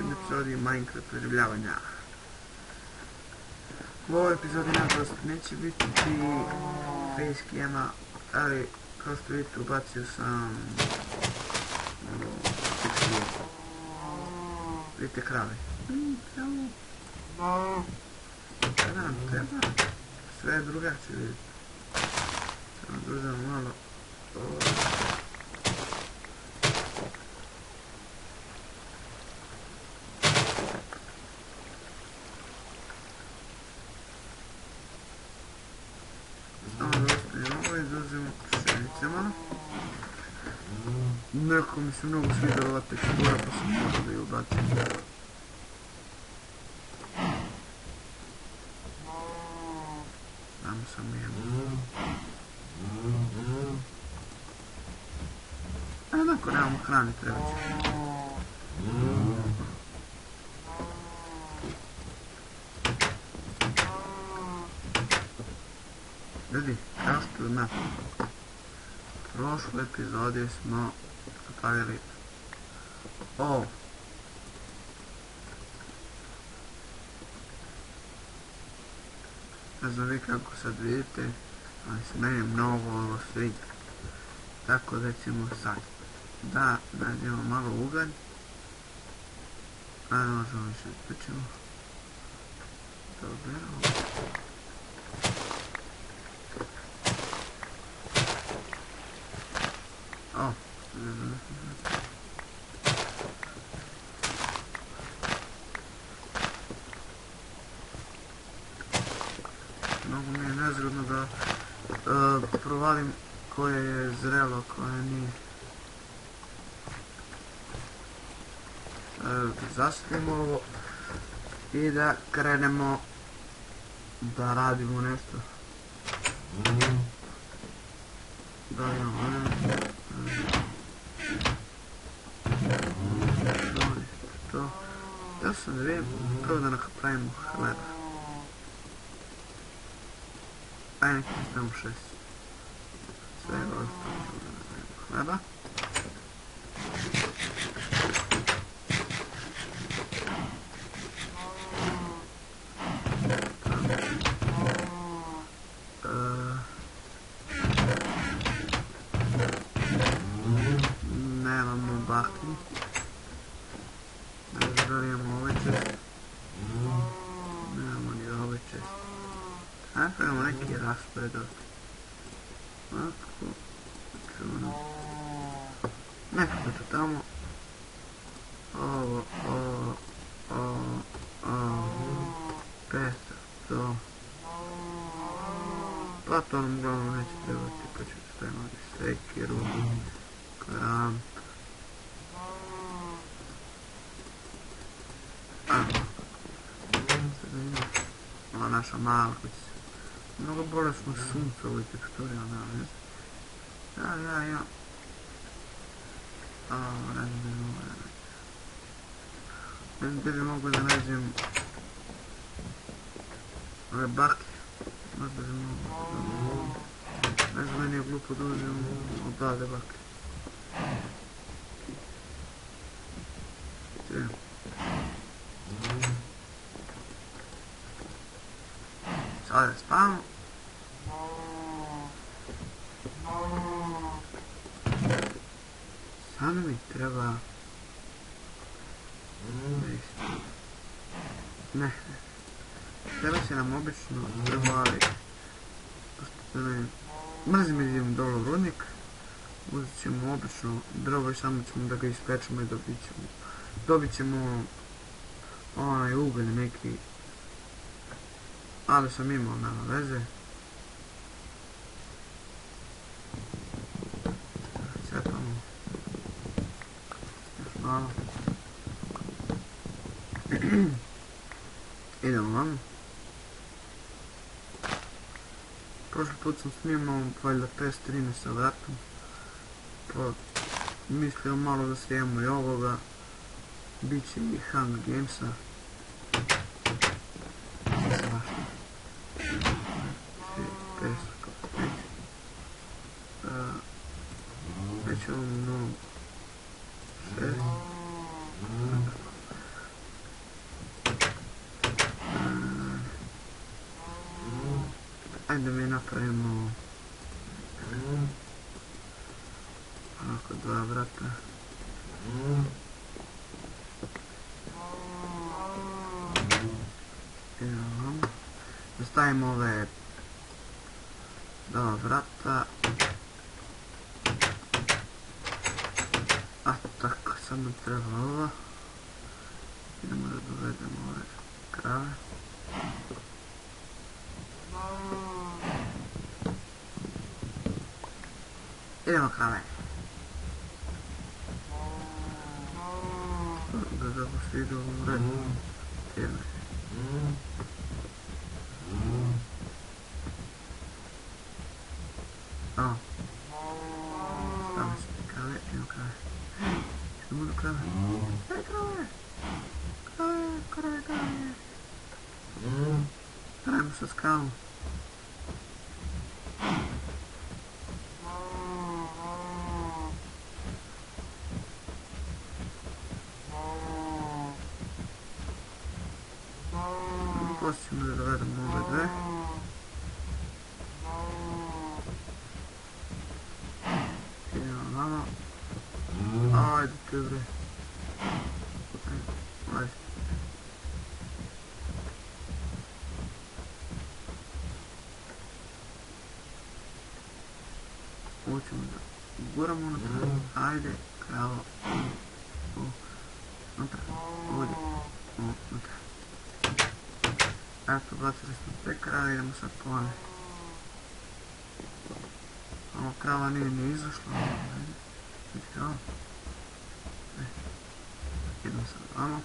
jednoj epizodi Minecraft preživljavanja. U ovoj epizodi nažalost neće biti facecama, ali kao što vidite ubacio sam tekstilu. Vidite krave. Kada nam treba? Sve je drugačije vidite. Samo da uzem malo. Samo da ostavim ovo i da uzemo pšenice malo. Neko mi se mnogo svidjela ova tekstura pa sam možda da ju ubacim. Damo sam jednu. Jednako nemamo hrane, treba će. Ljudi, kao što znate, u prošloj epizodi smo napravili ovo. Ne znam vi kako sad vidite, ali se meni mnogo ovo sviđa. Tako da ćemo sad da nađemo malo ugalj. A ne možemo više pečemo. Dobro. O, ne znam. Mnogo mi je nezgodno da provalim koje je zrelo, koje nije. Zastavimo ovo i da krenemo da radimo nešto. Da imamo to. Ja sam da vidim prvo da napravimo hleba. Ajde neki stavimo 6. Svega ostalo da napravimo hleba. Nemamo baklju. Ne želimo ovaj čest. Nemamo ni ovaj čest. Napravimo neki raspored ovdje. Ovako. Čuno. Nekako to tamo. Ovo. Petak, to. Pa to nam uglavnom neće trebati, pa ću staviti ovdje sekiru. Kram. Ova naša mala kuća. Mnogo bolje smo sunce u ovoj teksturi, ali nema veze. Ja. Ne znam bi mogu da nađem ove baklje. Možda bi mogu. Ne znam, meni je glupo da uzem odavde baklje. Sada spavamo. Sada mi treba... Ne. Treba se nam obično drvo, ali... Mrzim da idem dole u rudnik. Uzet ćemo obično drvo i samo ćemo da ga ispečemo i dobit ćemo onaj ugalj neki. Ali sam imao, nema veze. Cepamo. Još malo. Idemo vam. Prošli put sam snimao valjda test 13 sa vrtom. Pa mislio malo da snimamo i ovoga. Biće i Hunger Gamesa. Već imamo mnogo. Ajde mi napravimo ovako 2 vrata. Da stavimo ove 2 vrata. A tako, sad nam treba ovo. Idemo da dovedemo ove krave. Idemo krave. Da pošto idu u red. Idemo. O. Stavimo se krave, idemo krave. Idemo do krave. Daj krave. Krave. Dajmo sa skalom. Poslije ćemo da dovedemo ove dve. Idemo vamo. Ajde te bre. Ajde. Ovo ćemo da guramo unutra. Ajde, kravo. Unutra. Ovdje. Unutra. Eto, bacili smo 5 krave, idemo sad po one. Ovo krava nije ni izašla. Ajde. Vidite ovo. Idemo sad vamo.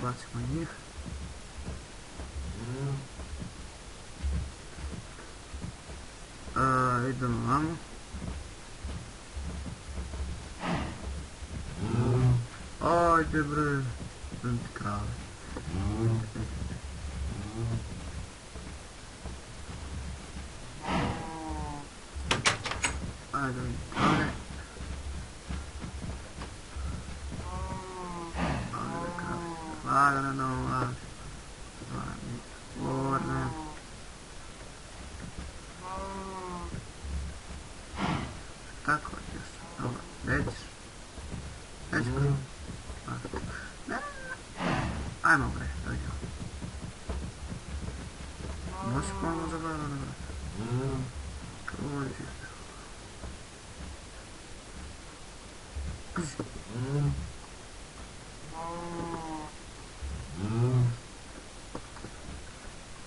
Bacimo njih. Idemo vamo. Ajde bre. Idem ti krave. Ajde mi krave. Ajde krave. Lagano, lagano. Lagano. Tako, jesu. Dobro, nećeš. Nećeš krave. Ne. Ajmo bre, dođemo. Moći pomalo zagledano na vrata. Krođi.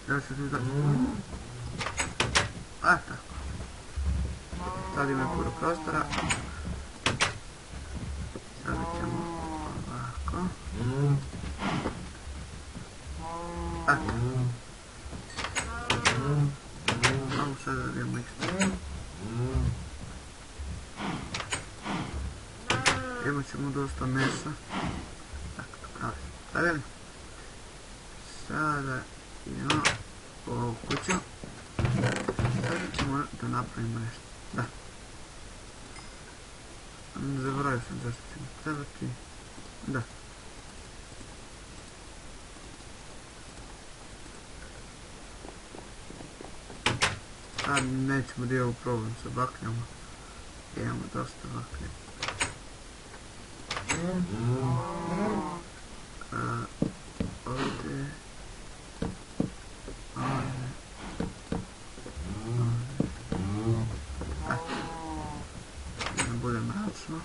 Ja ću ti dati. A tako. Stavimo je puno prostora. Stavit ćemo ovako. Eto. Samo sad da idemo isto. Imat ćemo dosta mesa. Tako, to pravi. Stavili. Sada idemo u ovu kuću. Sada ćemo da napravimo nešto. Da. Zaboravio sam zašto ćemo trebati. Da. Sad nećemo dio problem sa bakljama. Imamo dosta baklje. Ovdje. Da ne bude mračno.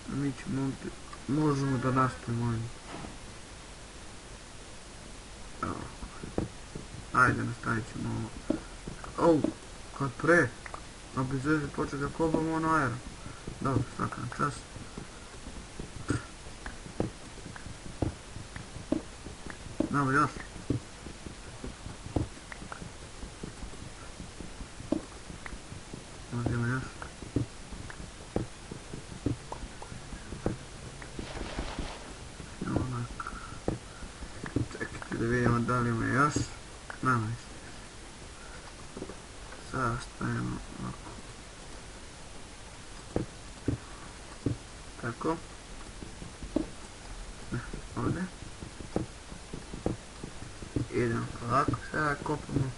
Mi ćemo ovdje, možemo da nastavimo ovdje. Ajde, nastavit ćemo ovo. Au, kad pre. A bez veze počet da kobamo ono aero. Dobro, svaka na čas. Dobro, još. Možemo još. Onak. Čekajte da vidimo da li ima još. Nema isto. Sada stavimo ovako. Tako. Idemo ovako, sada kopamo.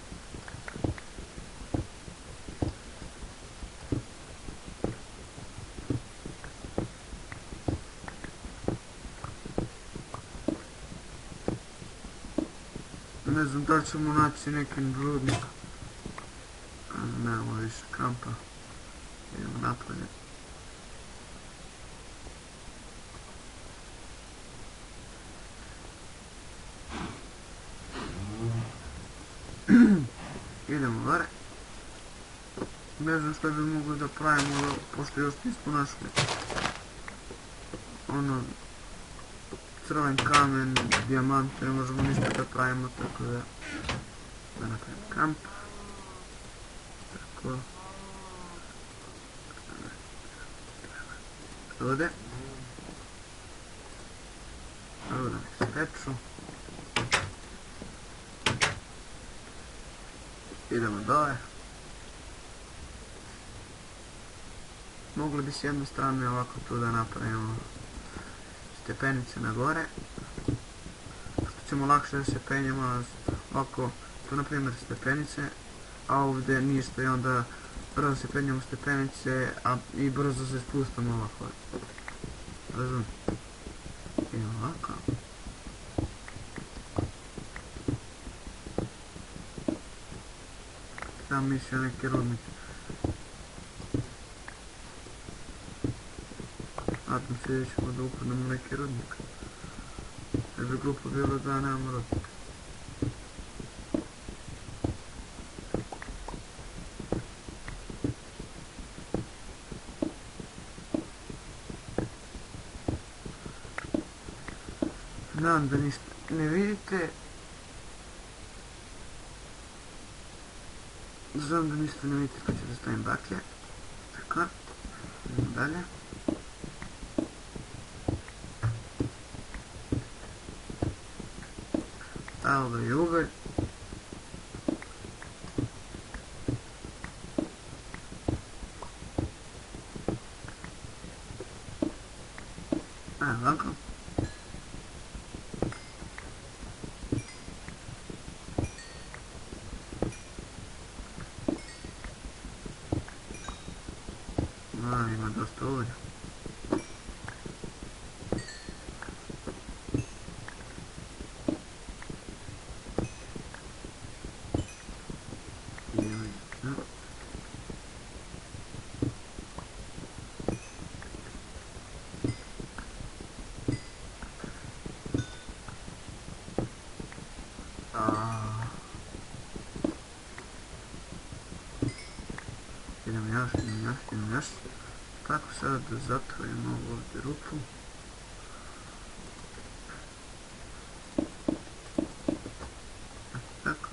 Ne znam da li ćemo naći neki rudnik. Nemamo više kampa. Idemo napolje. Idemo gore. Ne znam što bi mogli da pravimo, pošto još nismo našli ono crven kamen, dijamante, ne možemo ništa da pravimo, tako da napravimo kamp. Tako. Ovdje. Ovdje nek se peču. Idemo dole. Mogli bi s jedne strane ovako tu da napravimo stepenice na gore, što ćemo lakše da se penjemo. Ovako, tu na primjer stepenice, a ovdje ništa i onda brzo se penjemo stepenice i brzo se spustamo ovako. Razum? I ovako. Tam mislio neki rudnik. Nadam se da ćemo da upadnemo neki rudnik. Ne bi glupo bilo da nemamo rudnik. Znam da ništa ne vidite. Znam da ništa ne vidite, pa ću da stavim baklje. Tako, idemo dalje. Ovo je ugalj. Ovako. Ima dosta uglja. Idemo još. Tako sada da zatvorimo ovu ovdje rupu. Tako.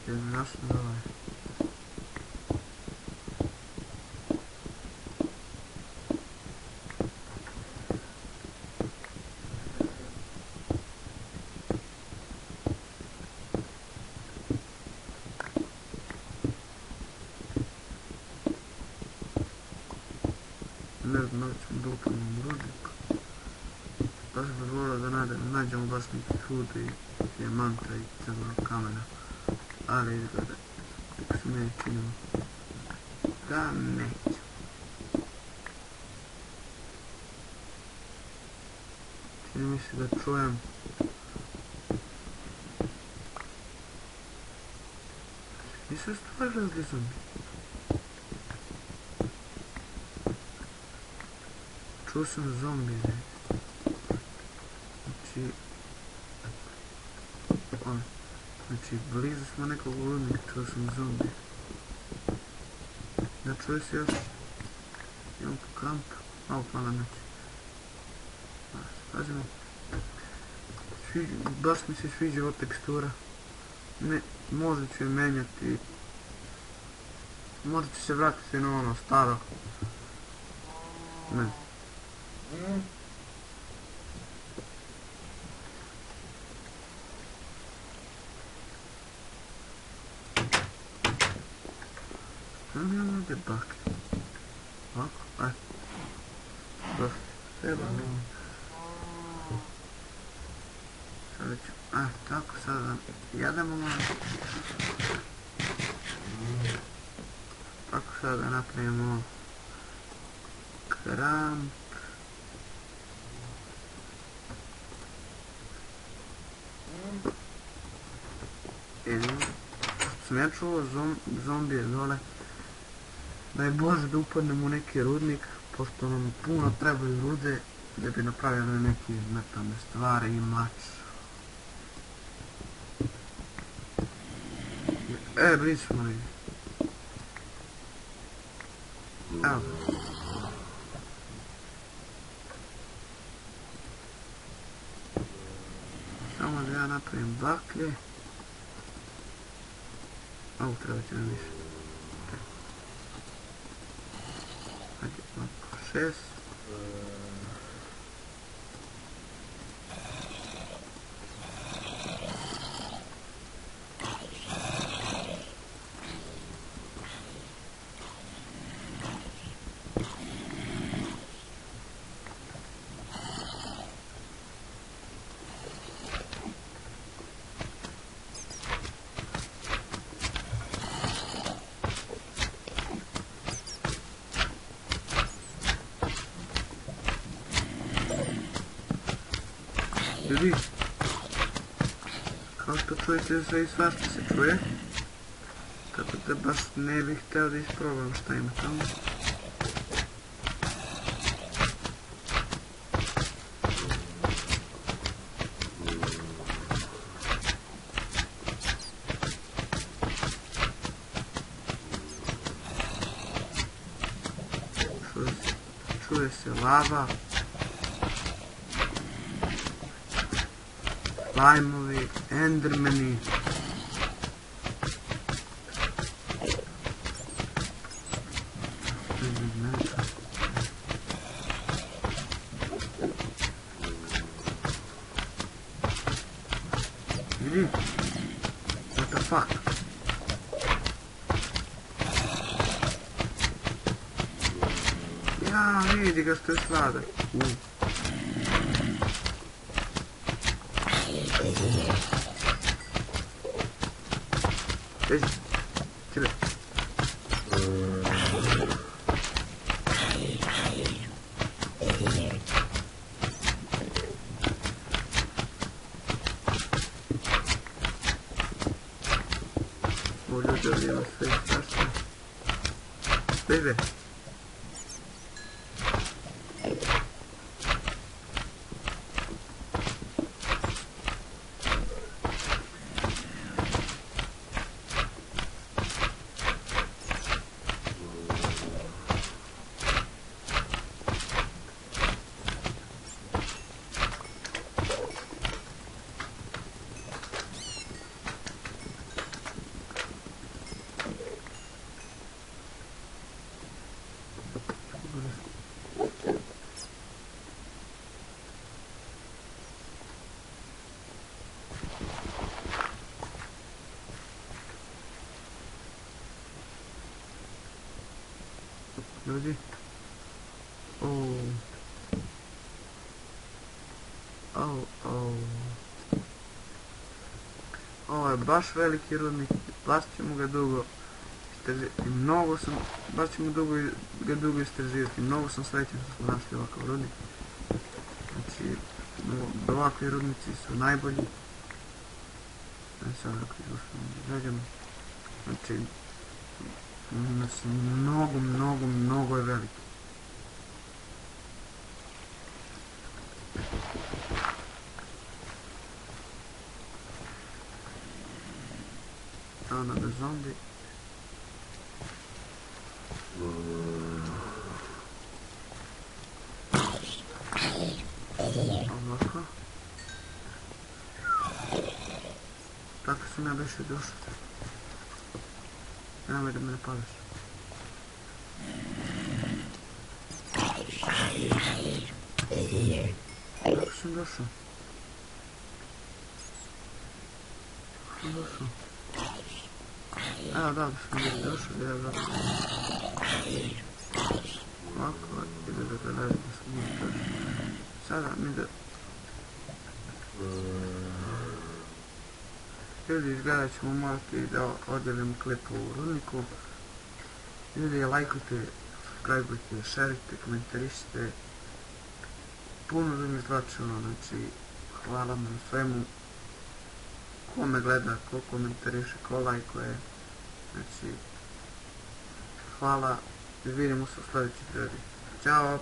Idemo još na ovaj. Ne znam da li ćemo da upadnemo u rudnik. Baš bih volio da nađemo baš neki hud i dijamanta i crvenog kamena. Ali izgleda, tako se meni činimo da neće. Čini mi se da čujem nisu stvarili zombi. Čuo sam zombi, znači blizu smo nekog rudnika, čuo sam zombi. Da čuje se još, imam kamp, malo pala noć. Pazimo, baš mi se sviđa ova tekstura. Možda ću je menjati, možda ću se vratiti na ono staro. Ne. Šta mi je ovdje baklje? Ovako, aj. Dosta. treba. Sada ću, tako sada jedemo malo. Tako sada napravimo kramp. Sam ja čuo zombije dole, da je Bože da upadnemo u neki rudnik, pošto nam puno trebaju rude da bi napravili neke metalne stvari i mač. Blizu smo negdje. Evo. Samo da ja napravim baklje. Ovo treba će nam više. Hajde, ovako 6. Ljudi, kao što čujete sve i svašta se čuje, tako da baš ne bih htio da isprobam šta ima tamo. Čuje se lava. Slajmovi, endermeni. Vidi? What the fuck? Ja, vidi ga što je sladak. Ezi, tebe. Ovo ljudi ovdje ima sve strašno. Bebe. Ljudi. Ovo je baš veliki rudnik, baš ćemo ga dugo istraživati, baš ćemo ga dugo istraživati, mnogo sam srećan što smo našli ovakav rudnik. Znači, ovakvi rudnici su najbolji. Sad ako izađemo, znači, mnogo je veliki. Evo nam je zombi. Ovako. Tako sam ja beše došao. Nemoj da me ne pališ. Kako sam došao? Evo da sam došao, evo da. Ovako, ide da gledam da sam došao. sada mi da... Ljudi, izgledat ćemo morati da odjelim klip u rudniku. Ljudi, lajkujte, subscribeujte, šerite, komentarišite. Puno da mi zlačilo, znači, hvala vam na svemu. Ko me gleda, ko komentariše, ko lajkuje. Znači, hvala i vidimo se u sljedećoj epizodi. Ćao!